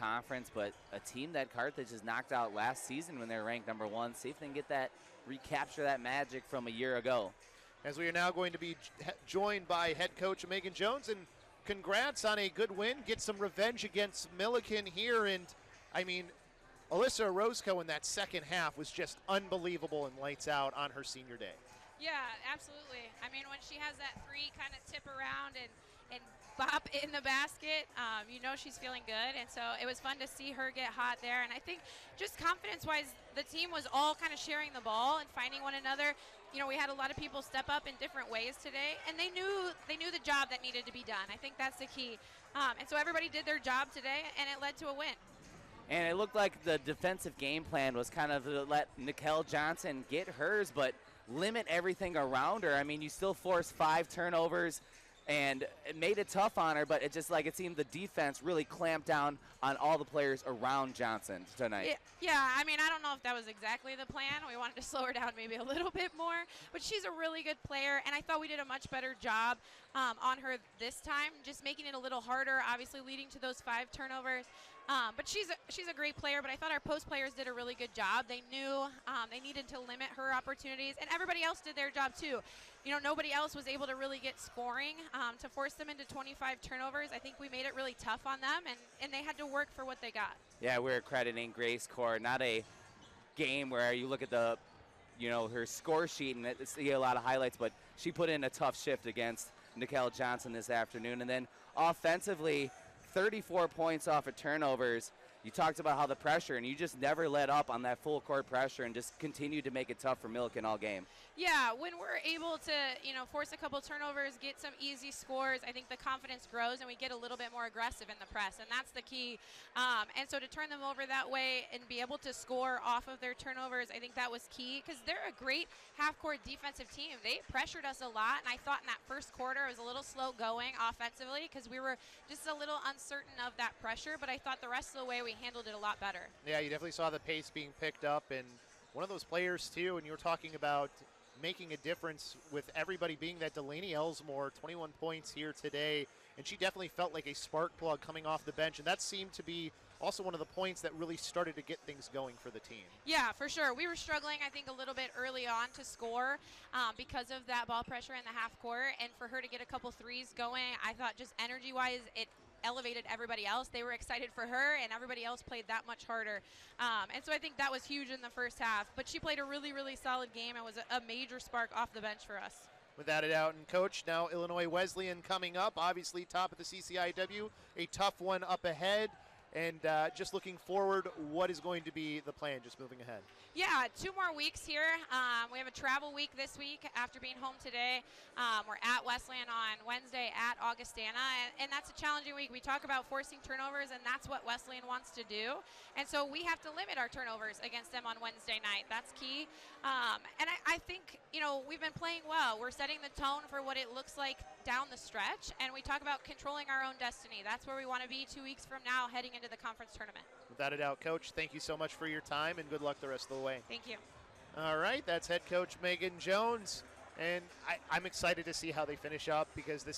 conference, but a team that Carthage has knocked out last season when they were ranked number 1. See if they can get that, recapture that magic from a year ago. As we are now going to be joined by head coach Megan Jones, and congrats on a good win. Get some revenge against Milliken here, and I mean, Alyssa Orozco in that second half was just unbelievable and lights out on her senior day. Yeah, absolutely. I mean, when she has that three kind of tip around and bop in the basket, you know she's feeling good. And so it was fun to see her get hot there. And I think just confidence-wise, the team was all kind of sharing the ball and finding one another. You know, we had a lot of people step up in different ways today, and they knew the job that needed to be done. I think that's the key. And so everybody did their job today, and it led to a win. And it looked like the defensive game plan was kind of to let Nicole Johnson get hers, but limit everything around her. I mean, you still forced 5 turnovers, and it made it tough on her, but it just like it seemed the defense really clamped down on all the players around Johnson tonight. Yeah, I mean, I don't know if that was exactly the plan. We wanted to slow her down maybe a little bit more, but she's a really good player, and I thought we did a much better job on her this time, just making it a little harder, obviously leading to those 5 turnovers. But she's a great player, but I thought our post players did a really good job. They knew they needed to limit her opportunities, and everybody else did their job too. You know, nobody else was able to really get scoring to force them into 25 turnovers. I think we made it really tough on them, and they had to work for what they got. Yeah, we're crediting Grace Core, not a game where you look at the, you know, her score sheet and see a lot of highlights, but she put in a tough shift against Nicole Johnson this afternoon. And then offensively, 34 points off of turnovers. You talked about how the pressure, and you just never let up on that full court pressure and just continued to make it tough for Milliken all game. Yeah, when we're able to, you know, force a couple turnovers, get some easy scores, I think the confidence grows and we get a little bit more aggressive in the press, and that's the key. And so to turn them over that way and be able to score off of their turnovers, I think that was key because they're a great half-court defensive team. They pressured us a lot, and I thought in that first quarter it was a little slow going offensively because we were just a little uncertain of that pressure, but I thought the rest of the way we handled it a lot better. Yeah, you definitely saw the pace being picked up, and one of those players too, and you were talking about making a difference with everybody being that Delaney Elsmore, 21 points here today, and she definitely felt like a spark plug coming off the bench, and that seemed to be also one of the points that really started to get things going for the team. Yeah, for sure. We were struggling, I think, a little bit early on to score because of that ball pressure in the half court, and for her to get a couple threes going, I thought just energy-wise, it elevated everybody else. They were excited for her, and everybody else played that much harder. And so I think that was huge in the first half. But she played a really, really solid game and was a major spark off the bench for us. Without a doubt. And Coach, now Illinois Wesleyan coming up, obviously top of the CCIW, a tough one up ahead. And just looking forward, what is going to be the plan just moving ahead? Yeah, 2 more weeks here. We have a travel week this week after being home today. We're at Wesleyan on Wednesday at Augustana, and that's a challenging week. We talk about forcing turnovers, and that's what Wesleyan wants to do. And so we have to limit our turnovers against them on Wednesday night. That's key. And I think, you know, we've been playing well. We're setting the tone for what it looks like down the stretch, and we talk about controlling our own destiny. That's where we want to be 2 weeks from now heading into the conference tournament. Without a doubt, Coach, thank you so much for your time, and good luck the rest of the way. Thank you. All right, that's head coach Megan Jones, and I'm excited to see how they finish up because this